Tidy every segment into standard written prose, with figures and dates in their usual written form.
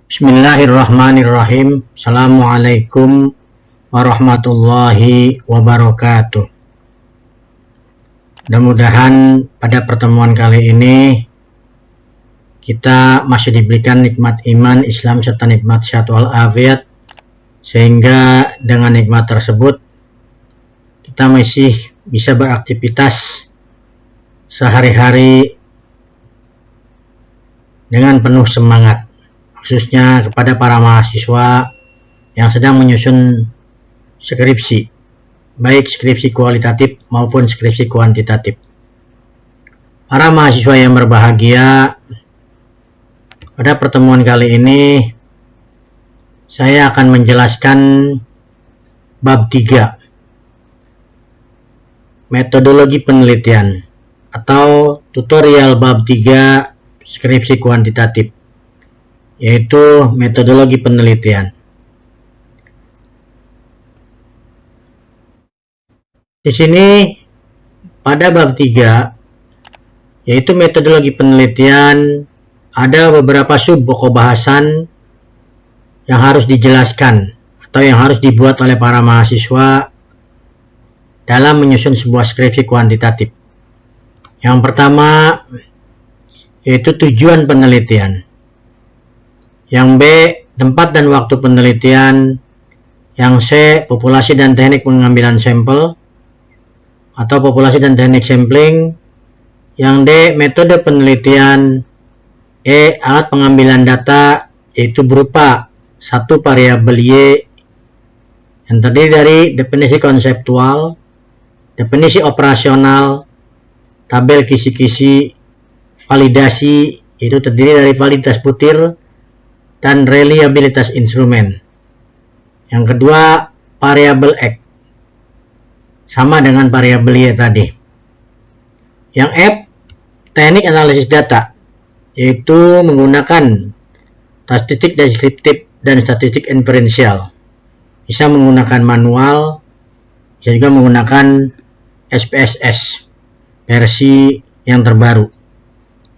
Bismillahirrahmanirrahim. Assalamualaikum warahmatullahi wabarakatuh. Mudah-mudahan pada pertemuan kali ini kita masih diberikan nikmat iman, Islam, serta nikmat sehat walafiat, sehingga dengan nikmat tersebut kita masih bisa beraktivitas sehari-hari dengan penuh semangat, khususnya kepada para mahasiswa yang sedang menyusun skripsi, baik skripsi kualitatif maupun skripsi kuantitatif. Para mahasiswa yang berbahagia, pada pertemuan kali ini saya akan menjelaskan bab 3, metodologi penelitian, atau tutorial bab 3 skripsi kuantitatif, yaitu metodologi penelitian. Di sini pada bab 3, yaitu metodologi penelitian, ada beberapa sub pokok bahasan yang harus dijelaskan atau yang harus dibuat oleh para mahasiswa dalam menyusun sebuah skripsi kuantitatif. Yang pertama yaitu tujuan penelitian. Yang B, tempat dan waktu penelitian. Yang C, populasi dan teknik pengambilan sampel atau populasi dan teknik sampling. Yang D, metode penelitian. E, alat pengambilan data, yaitu berupa satu variabel Y yang terdiri dari definisi konseptual, definisi operasional, tabel kisi-kisi, validasi, itu terdiri dari validitas butir, dan reliabilitas instrumen. Yang kedua, variabel X, sama dengan variabel Y tadi. Yang F, teknik analisis data, yaitu menggunakan statistik deskriptif dan statistik inferensial. Bisa menggunakan manual, bisa juga menggunakan SPSS versi yang terbaru.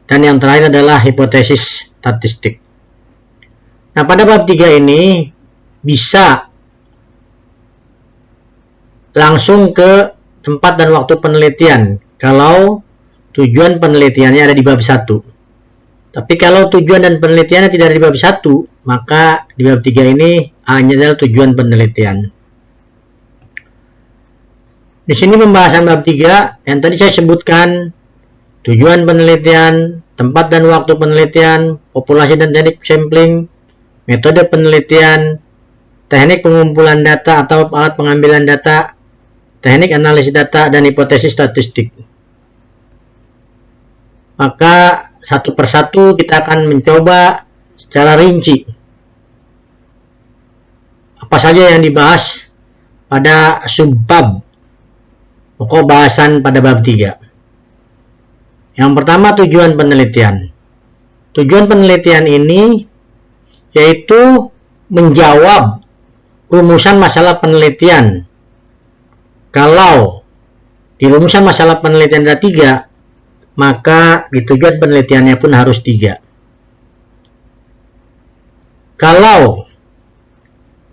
Dan yang terakhir adalah hipotesis statistik. Nah, pada bab 3 ini bisa langsung ke tempat dan waktu penelitian kalau tujuan penelitiannya ada di bab 1. Tapi kalau tujuan dan penelitiannya tidak ada di bab 1, maka di bab 3 ini hanya adalah tujuan penelitian. Di sini pembahasan bab 3 yang tadi saya sebutkan: tujuan penelitian, tempat dan waktu penelitian, populasi dan teknik sampling, metode penelitian, teknik pengumpulan data atau alat pengambilan data, teknik analisis data, dan hipotesis statistik. Maka satu persatu kita akan mencoba secara rinci apa saja yang dibahas pada subbab pokok bahasan pada bab 3. Yang pertama, tujuan penelitian. Tujuan penelitian ini yaitu menjawab rumusan masalah penelitian. Kalau di rumusan masalah penelitian ada 3, maka di tujuan penelitiannya pun harus 3. Kalau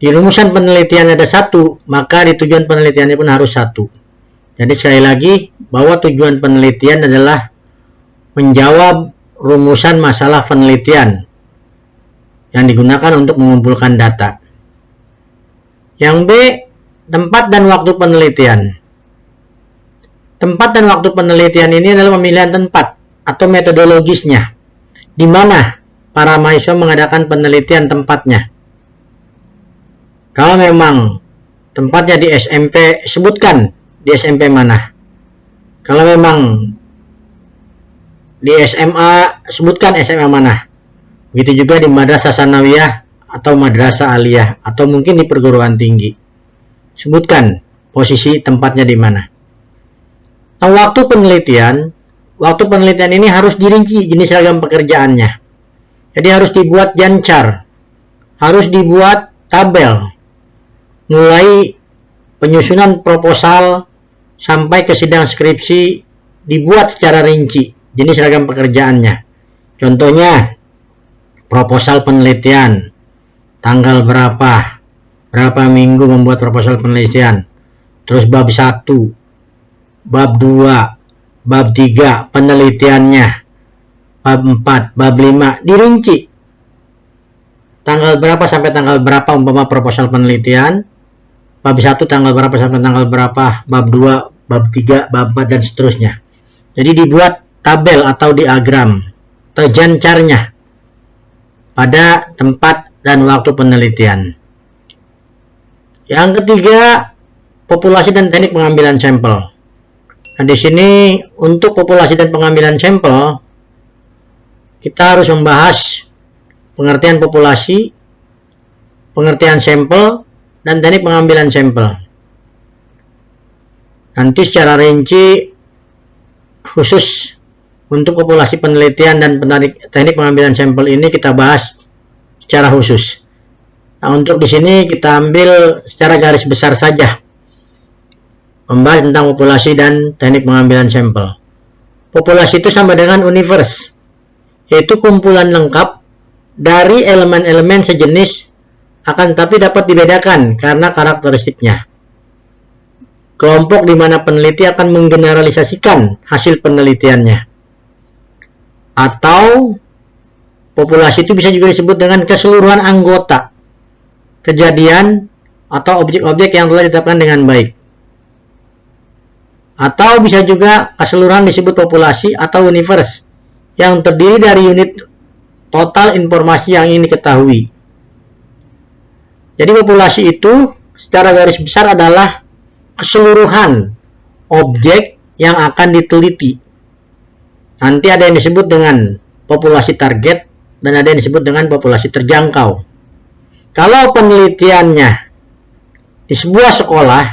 di rumusan penelitian ada 1, maka di tujuan penelitiannya pun harus 1. Jadi sekali lagi, bahwa tujuan penelitian adalah menjawab rumusan masalah penelitian yang digunakan untuk mengumpulkan data. Yang B, tempat dan waktu penelitian. Tempat dan waktu penelitian ini adalah pemilihan tempat atau metodologisnya, di mana para mahasiswa mengadakan penelitian tempatnya. Kalau memang tempatnya di SMP, sebutkan di SMP mana. Kalau memang di SMA, sebutkan SMA mana. Begitu juga di madrasah sanawiyah atau madrasah aliyah, atau mungkin di perguruan tinggi. Sebutkan posisi tempatnya di mana. Nah, waktu penelitian ini harus dirinci jenis ragam pekerjaannya. Jadi harus dibuat jancar, harus dibuat tabel, mulai penyusunan proposal sampai ke sidang skripsi dibuat secara rinci jenis ragam pekerjaannya. Contohnya, proposal penelitian, tanggal berapa minggu membuat proposal penelitian, terus bab 1, bab 2, bab 3 penelitiannya, bab 4, bab 5 dirinci. Tanggal berapa sampai tanggal berapa umpama proposal penelitian, bab 1 tanggal berapa sampai tanggal berapa, bab 2, bab 3, bab 4 dan seterusnya. Jadi dibuat tabel atau diagram terjancarnya pada tempat dan waktu penelitian. Yang ketiga, populasi dan teknik pengambilan sampel. Nah, di sini untuk populasi dan pengambilan sampel, kita harus membahas pengertian populasi, pengertian sampel, dan teknik pengambilan sampel. Nanti secara rinci khusus untuk populasi penelitian dan teknik pengambilan sampel ini kita bahas secara khusus. Nah, untuk di sini kita ambil secara garis besar saja membahas tentang populasi dan teknik pengambilan sampel. Populasi itu sama dengan universe, yaitu kumpulan lengkap dari elemen-elemen sejenis, akan tapi dapat dibedakan karena karakteristiknya. Kelompok di mana peneliti akan menggeneralisasikan hasil penelitiannya. Atau populasi itu bisa juga disebut dengan keseluruhan anggota, kejadian, atau objek-objek yang telah ditetapkan dengan baik. Atau bisa juga keseluruhan disebut populasi atau universe yang terdiri dari unit total informasi yang ingin diketahui. Jadi populasi itu secara garis besar adalah keseluruhan objek yang akan diteliti. Nanti ada yang disebut dengan populasi target dan ada yang disebut dengan populasi terjangkau. Kalau penelitiannya di sebuah sekolah,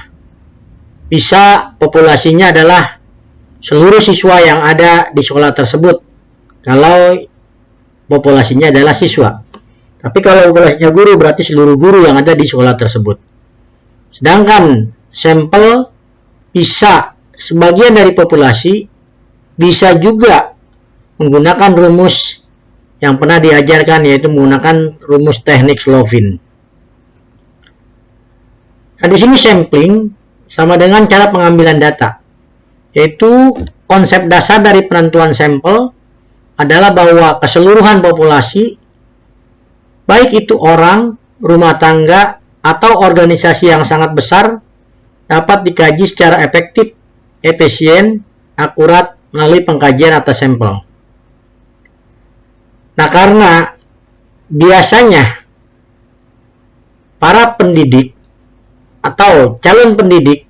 bisa populasinya adalah seluruh siswa yang ada di sekolah tersebut. Kalau populasinya adalah siswa. Tapi kalau populasinya guru, berarti seluruh guru yang ada di sekolah tersebut. Sedangkan sampel bisa sebagian dari populasi, bisa juga menggunakan rumus yang pernah diajarkan, yaitu menggunakan rumus teknik Slovin. Nah, di sini sampling sama dengan cara pengambilan data, yaitu konsep dasar dari penentuan sampel adalah bahwa keseluruhan populasi, baik itu orang, rumah tangga, atau organisasi yang sangat besar, dapat dikaji secara efektif, efisien, akurat melalui pengkajian atas sampel. Nah, karena biasanya para pendidik atau calon pendidik,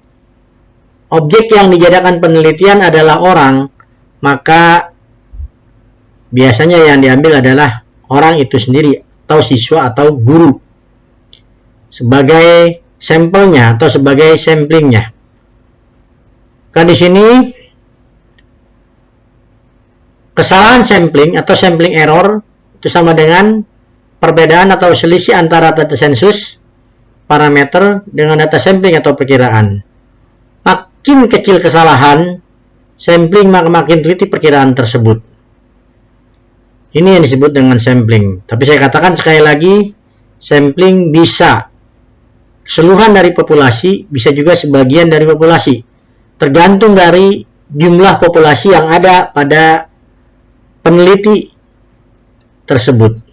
objek yang dijadikan penelitian adalah orang, maka biasanya yang diambil adalah orang itu sendiri atau siswa atau guru sebagai sampelnya atau sebagai samplingnya. Kan di sini kesalahan sampling atau sampling error itu sama dengan perbedaan atau selisih antara data sensus parameter dengan data sampling atau perkiraan. Makin kecil kesalahan sampling, maka makin teliti perkiraan tersebut. Ini yang disebut dengan sampling. Tapi saya katakan sekali lagi, sampling bisa keseluruhan dari populasi, bisa juga sebagian dari populasi. Tergantung dari jumlah populasi yang ada pada peneliti tersebut.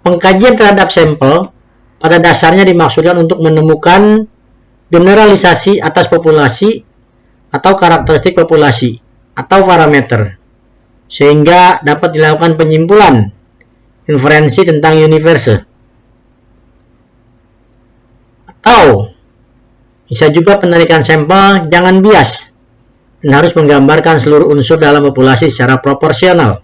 Pengkajian terhadap sampel pada dasarnya dimaksudkan untuk menemukan generalisasi atas populasi atau karakteristik populasi atau parameter, sehingga dapat dilakukan penyimpulan inferensi tentang universe. Atau bisa juga penarikan sampel jangan bias dan harus menggambarkan seluruh unsur dalam populasi secara proporsional.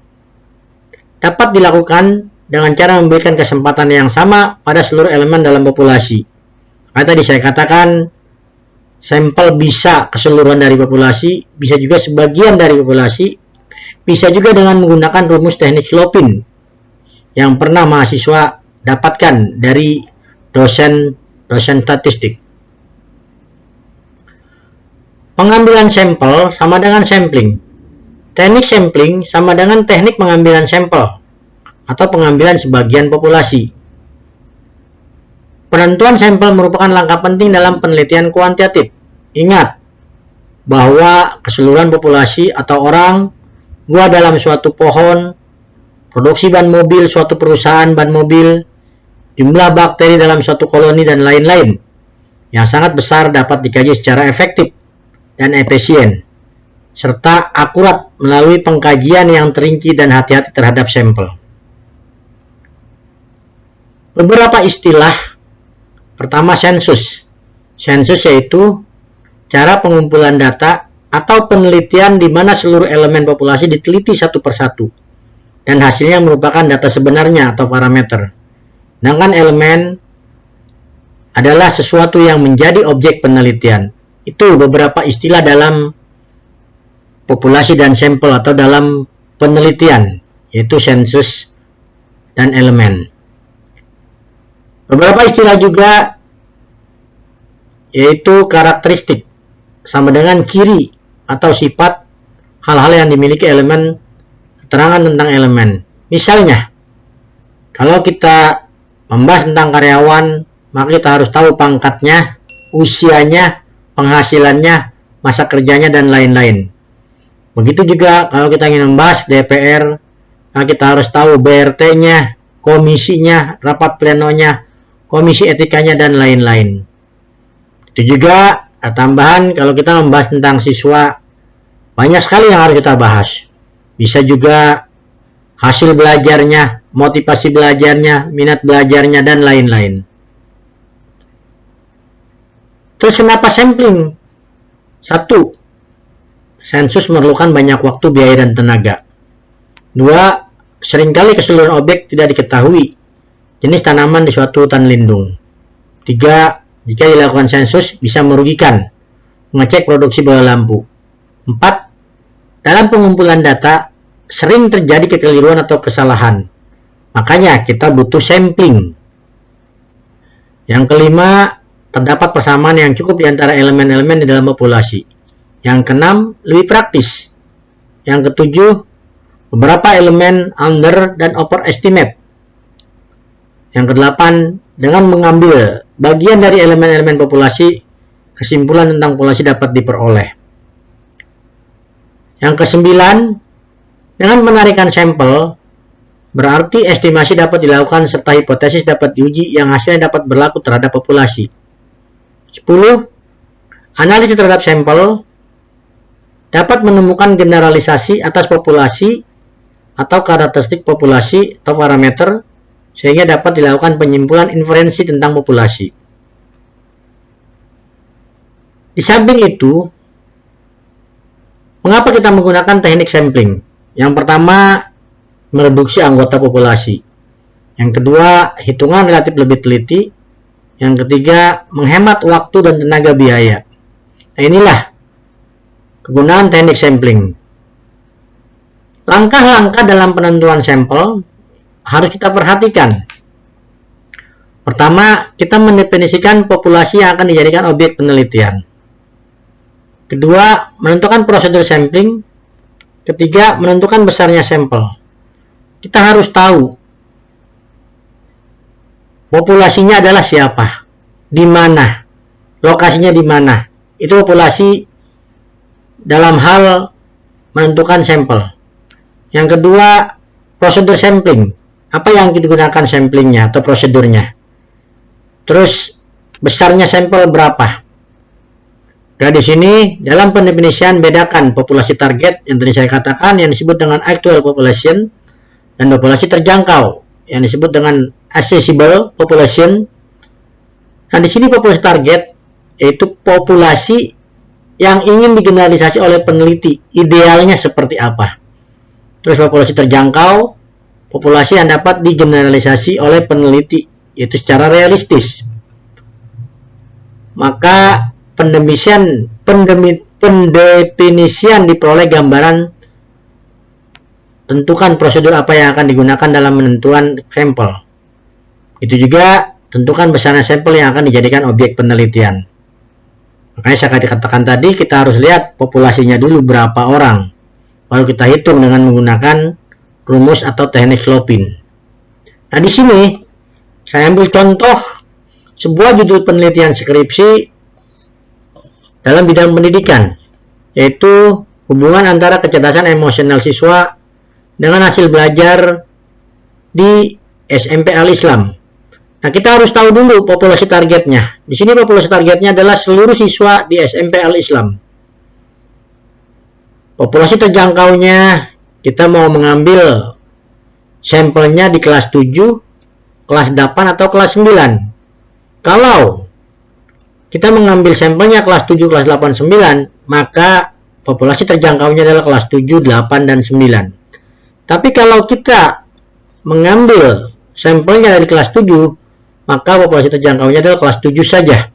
Dapat dilakukan dengan cara memberikan kesempatan yang sama pada seluruh elemen dalam populasi. Karena tadi saya katakan, sampel bisa keseluruhan dari populasi, bisa juga sebagian dari populasi, bisa juga dengan menggunakan rumus teknik Slovin yang pernah mahasiswa dapatkan dari dosen statistik. Pengambilan sampel sama dengan sampling. Teknik sampling sama dengan teknik pengambilan sampel atau pengambilan sebagian populasi. Penentuan sampel merupakan langkah penting dalam penelitian kuantitatif. Ingat bahwa keseluruhan populasi atau orang, gua dalam suatu pohon, produksi ban mobil suatu perusahaan ban mobil, jumlah bakteri dalam suatu koloni, dan lain-lain yang sangat besar dapat dikaji secara efektif dan efisien, serta akurat melalui pengkajian yang terinci dan hati-hati terhadap sampel. Beberapa istilah. Pertama, sensus. Sensus yaitu cara pengumpulan data atau penelitian di mana seluruh elemen populasi diteliti satu persatu dan hasilnya merupakan data sebenarnya atau parameter. Sedangkan elemen adalah sesuatu yang menjadi objek penelitian. Itu beberapa istilah dalam populasi dan sampel atau dalam penelitian, yaitu sensus dan elemen. Beberapa istilah juga yaitu karakteristik, sama dengan ciri atau sifat hal-hal yang dimiliki elemen, keterangan tentang elemen. Misalnya, kalau kita membahas tentang karyawan, maka kita harus tahu pangkatnya, usianya, penghasilannya, masa kerjanya, dan lain-lain. Begitu juga kalau kita ingin membahas DPR, maka kita harus tahu BRT-nya, komisinya, rapat plenonya, komisi etikanya, dan lain-lain. Itu juga tambahan kalau kita membahas tentang siswa, banyak sekali yang harus kita bahas. Bisa juga hasil belajarnya, motivasi belajarnya, minat belajarnya, dan lain-lain. Terus kenapa sampling? 1. Sensus memerlukan banyak waktu, biaya, dan tenaga. 2. Seringkali keseluruhan objek tidak diketahui jenis tanaman di suatu hutan lindung. 3. Jika dilakukan sensus bisa merugikan, mengecek produksi bola lampu. 4. Dalam pengumpulan data sering terjadi kekeliruan atau kesalahan. Makanya kita butuh sampling. Yang kelima, terdapat persamaan yang cukup di antara elemen-elemen di dalam populasi. Yang keenam, lebih praktis. Yang ketujuh, beberapa elemen under dan overestimate. Yang kedelapan, dengan mengambil bagian dari elemen-elemen populasi, kesimpulan tentang populasi dapat diperoleh. Yang kesembilan, dengan menarikan sampel, berarti estimasi dapat dilakukan serta hipotesis dapat diuji yang hasilnya dapat berlaku terhadap populasi. 10. Analisis terhadap sampel dapat menemukan generalisasi atas populasi atau karakteristik populasi atau parameter sehingga dapat dilakukan penyimpulan inferensi tentang populasi. Di samping itu, mengapa kita menggunakan teknik sampling? Yang pertama, mereduksi anggota populasi. Yang kedua, hitungan relatif lebih teliti. Yang ketiga, menghemat waktu dan tenaga biaya. Nah, inilah kegunaan teknik sampling. Langkah-langkah dalam penentuan sampel harus kita perhatikan. Pertama, kita mendefinisikan populasi yang akan dijadikan objek penelitian. Kedua, menentukan prosedur sampling. Ketiga, menentukan besarnya sampel. Kita harus tahu populasinya adalah siapa, di mana, lokasinya di mana. Itu populasi dalam hal menentukan sampel. Yang kedua, prosedur sampling. Apa yang digunakan samplingnya atau prosedurnya. Terus, besarnya sampel berapa. Nah, di sini dalam pendefinisian bedakan populasi target yang tadi saya katakan yang disebut dengan actual population dan populasi terjangkau yang disebut dengan accessible population. Nah, di sini populasi target yaitu populasi yang ingin digeneralisasi oleh peneliti, idealnya seperti apa. Terus populasi terjangkau, populasi yang dapat digeneralisasi oleh peneliti, yaitu secara realistis. Maka pendefinisian diperoleh gambaran tentukan prosedur apa yang akan digunakan dalam menentukan sampel. Itu juga tentukan besarnya sampel yang akan dijadikan objek penelitian. Makanya saya katakan tadi kita harus lihat populasinya dulu berapa orang. baru kita hitung dengan menggunakan rumus atau teknik Slopin. Nah, di sini saya ambil contoh sebuah judul penelitian skripsi dalam bidang pendidikan, yaitu hubungan antara kecerdasan emosional siswa dengan hasil belajar di SMP Al-Islam. Nah, kita harus tahu dulu populasi targetnya. Di sini populasi targetnya adalah seluruh siswa di SMP Al-Islam. Populasi terjangkaunya, kita mau mengambil sampelnya di kelas 7, kelas 8, atau kelas 9. Kalau kita mengambil sampelnya kelas 7, kelas 8, 9, maka populasi terjangkaunya adalah kelas 7, 8, dan 9. Tapi kalau kita mengambil sampelnya dari kelas 7, maka populasi terjangkaunya adalah kelas 7 saja.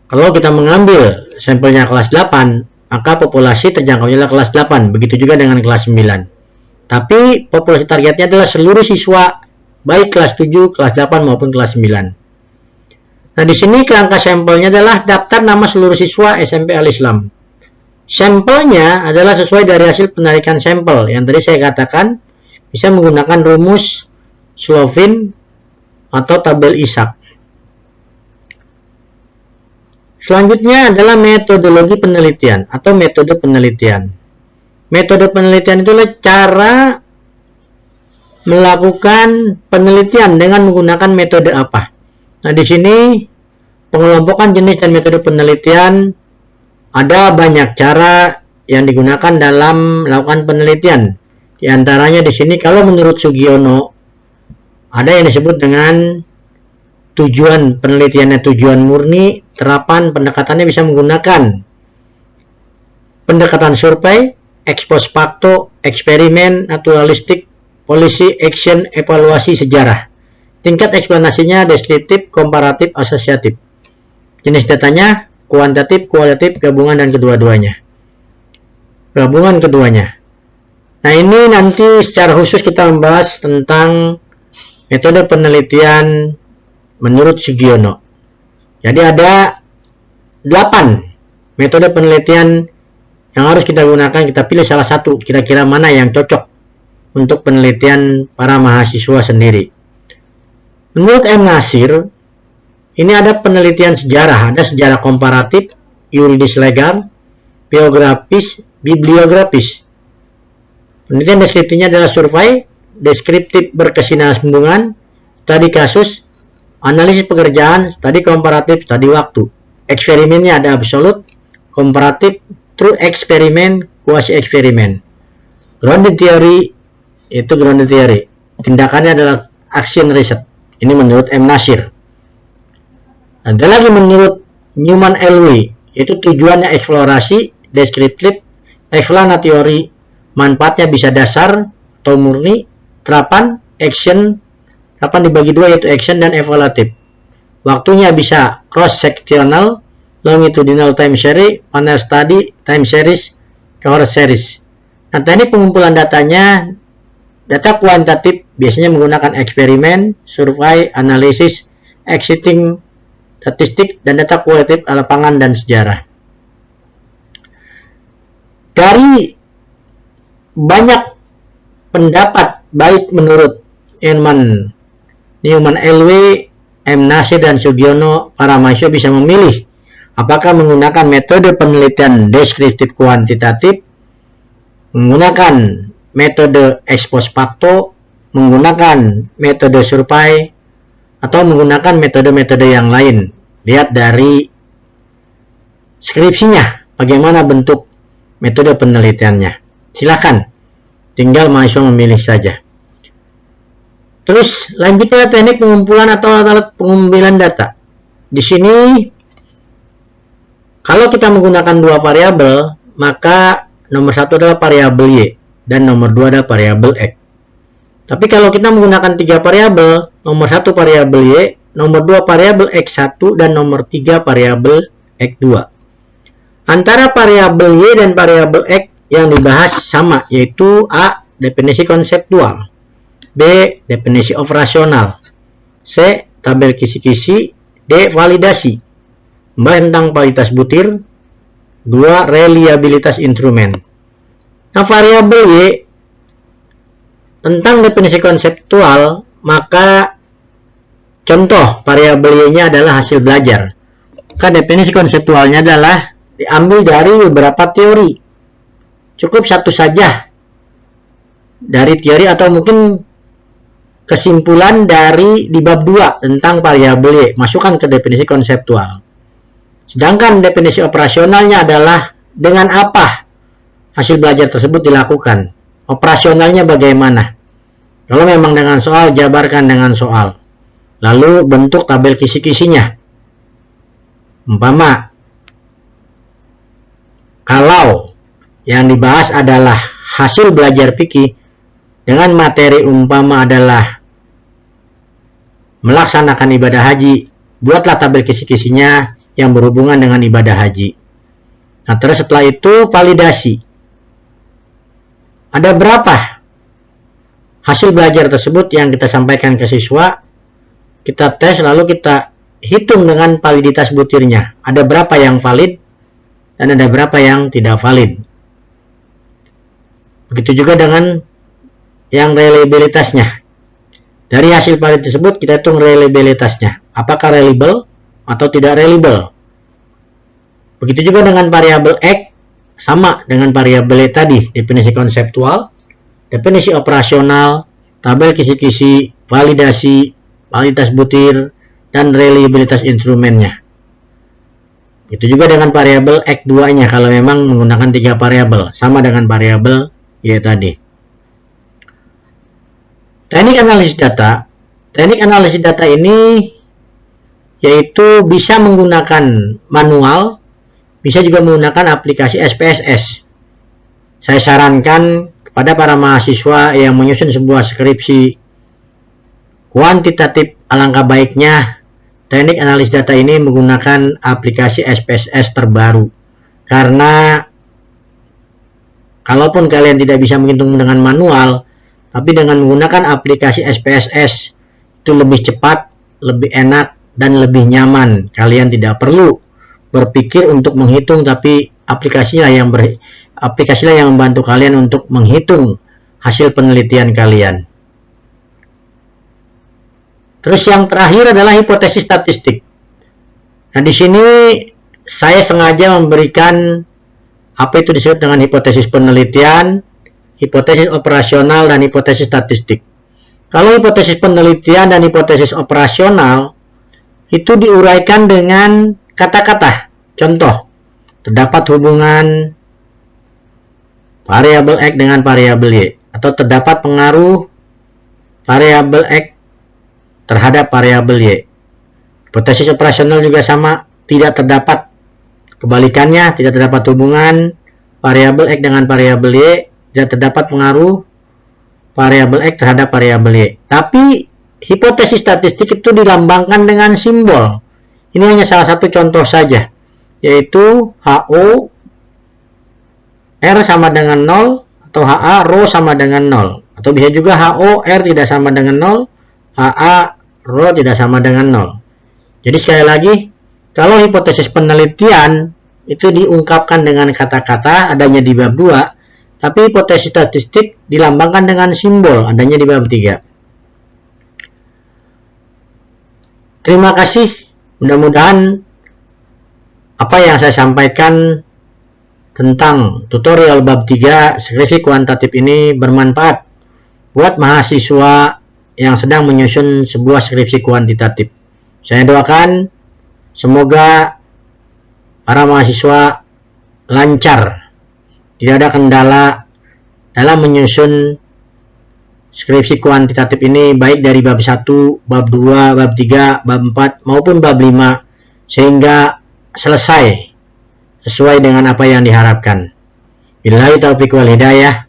Kalau kita mengambil sampelnya kelas 8, maka populasi terjangkaunya adalah kelas 8. Begitu juga dengan kelas 9. Tapi populasi targetnya adalah seluruh siswa, baik kelas 7, kelas 8, maupun kelas 9. Nah, di sini kerangka sampelnya adalah daftar nama seluruh siswa SMP Al-Islam. Sampelnya adalah sesuai dari hasil penarikan sampel yang tadi saya katakan, bisa menggunakan rumus Slopin atau tabel Ishak. Selanjutnya adalah metodologi penelitian atau metode penelitian. Metode penelitian itu adalah cara melakukan penelitian dengan menggunakan metode apa. Nah, di sini pengelompokan jenis dan metode penelitian, ada banyak cara yang digunakan dalam melakukan penelitian. Di antaranya di sini kalau menurut Sugiono ada yang disebut dengan tujuan penelitiannya tujuan murni, terapan pendekatannya bisa menggunakan pendekatan survei, ex post facto, eksperimen, naturalistik, polisi, action, evaluasi, sejarah. Tingkat eksplanasinya deskriptif, komparatif, asosiatif. Jenis datanya kuantitatif, kualitatif, gabungan dan kedua-duanya. Gabungan keduanya. Nah, ini nanti secara khusus kita membahas tentang metode penelitian menurut Sugiono. Jadi ada 8 metode penelitian yang harus kita gunakan. Kita pilih salah satu, kira-kira mana yang cocok untuk penelitian para mahasiswa sendiri. Menurut M. Nasir, ini ada penelitian sejarah, ada sejarah komparatif, yuridis legal, biografis, bibliografis. Penelitian deskriptifnya adalah survei, deskriptif berkesinambungan, studi kasus, analisis pekerjaan, studi komparatif, studi waktu. Eksperimennya ada absolut, komparatif, true eksperimen, quasi eksperimen. Grounded theory itu grounded theory. Tindakannya adalah action research. Ini menurut M. Nasir. Ada lagi menurut Newman Elway, itu tujuannya eksplorasi, deskriptif, explanatory, manfaatnya bisa dasar atau murni, terapan, action, terapan dibagi dua yaitu action dan evaluatif. Waktunya bisa cross-sectional, longitudinal time series, panel study, time series, cohort series. Nah, teknik pengumpulan datanya, data kuantitatif biasanya menggunakan eksperimen, survei, analisis, exiting, statistik, dan data kualitatif lapangan dan sejarah. Dari banyak pendapat, baik menurut Newman Elway, M. Nasir, dan Sugiono, para mahasiswa bisa memilih apakah menggunakan metode penelitian deskriptif kuantitatif, menggunakan metode ex post facto, menggunakan metode survei, atau menggunakan metode-metode yang lain. Lihat dari skripsinya, bagaimana bentuk metode penelitiannya. Silakan, tinggal mahasiswa memilih saja. Terus lanjutnya teknik pengumpulan atau alat pengambilan data. Di sini, kalau kita menggunakan dua variabel, maka nomor satu adalah variabel Y dan nomor 2 adalah variabel X. Tapi kalau kita menggunakan 3 variabel, nomor 1 variabel Y, nomor 2 variabel X1, dan nomor 3 variabel X2. Antara variabel Y dan variabel X yang dibahas sama, yaitu A. Definisi konseptual, B. Definisi operasional, C. Tabel kisi-kisi, D. Validasi. Membahas tentang kualitas butir, 2. Reliabilitas instrumen. Nah, variabel Y tentang definisi konseptual, maka contoh variabel Y-nya adalah hasil belajar. Maka definisi konseptualnya adalah diambil dari beberapa teori. Cukup satu saja dari teori atau mungkin kesimpulan dari di bab 2 tentang variabel Y, masukkan ke definisi konseptual. Sedangkan definisi operasionalnya adalah dengan apa hasil belajar tersebut dilakukan. Operasionalnya bagaimana? Kalau memang dengan soal, jabarkan dengan soal. Lalu bentuk tabel kisi-kisinya. Umpama, kalau yang dibahas adalah hasil belajar fikih dengan materi umpama adalah melaksanakan ibadah haji, buatlah tabel kisi-kisinya yang berhubungan dengan ibadah haji. Nah, terus setelah itu validasi. Ada berapa hasil belajar tersebut yang kita sampaikan ke siswa, kita tes lalu kita hitung dengan validitas butirnya. Ada berapa yang valid dan ada berapa yang tidak valid. Begitu juga dengan yang reliabilitasnya. Dari hasil valid tersebut kita hitung reliabilitasnya. Apakah reliable atau tidak reliable. Begitu juga dengan variabel X, sama dengan variabel Y tadi, definisi konseptual, definisi operasional, tabel kisi-kisi, validasi, validitas butir, dan reliabilitas instrumennya. Itu juga dengan variabel X2-nya kalau memang menggunakan 3 variabel, sama dengan variabel Y tadi. Teknik analisis data. Teknik analisis data ini yaitu bisa menggunakan manual, bisa juga menggunakan aplikasi SPSS. Saya sarankan kepada para mahasiswa yang menyusun sebuah skripsi kuantitatif, alangkah baiknya teknik analisis data ini menggunakan aplikasi SPSS terbaru. Karena kalaupun kalian tidak bisa menghitung dengan manual, tapi dengan menggunakan aplikasi SPSS itu lebih cepat, lebih enak, dan lebih nyaman. Kalian tidak perlu berpikir untuk menghitung, tapi aplikasilah yang membantu kalian untuk menghitung hasil penelitian kalian. Terus yang terakhir adalah hipotesis statistik. Nah, di sini saya sengaja memberikan apa itu disebut dengan hipotesis penelitian, hipotesis operasional, dan hipotesis statistik. Kalau hipotesis penelitian dan hipotesis operasional itu diuraikan dengan kata-kata. Contoh, terdapat hubungan variabel X dengan variabel Y, atau terdapat pengaruh variabel X terhadap variabel Y. Hipotesis operasional juga sama, tidak terdapat, kebalikannya, tidak terdapat hubungan variabel X dengan variabel Y, tidak terdapat pengaruh variabel X terhadap variabel Y. Tapi hipotesis statistik itu dilambangkan dengan simbol. Ini hanya salah satu contoh saja, yaitu HO R sama dengan 0, atau HA rho sama dengan 0, atau bisa juga HO R tidak sama dengan 0, HA rho tidak sama dengan 0. Jadi sekali lagi, kalau hipotesis penelitian itu diungkapkan dengan kata-kata adanya di bab 2, tapi hipotesis statistik dilambangkan dengan simbol adanya di bab 3. Terima kasih. Mudah-mudahan apa yang saya sampaikan tentang tutorial bab 3 skripsi kuantitatif ini bermanfaat buat mahasiswa yang sedang menyusun sebuah skripsi kuantitatif. Saya doakan semoga para mahasiswa lancar, tidak ada kendala dalam menyusun skripsi kuantitatif ini, baik dari bab 1, bab 2, bab 3, bab 4 maupun bab 5, sehingga selesai sesuai dengan apa yang diharapkan. Billahi taufiq wal hidayah.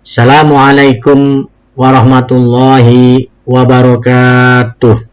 Assalamualaikum warahmatullahi wabarakatuh.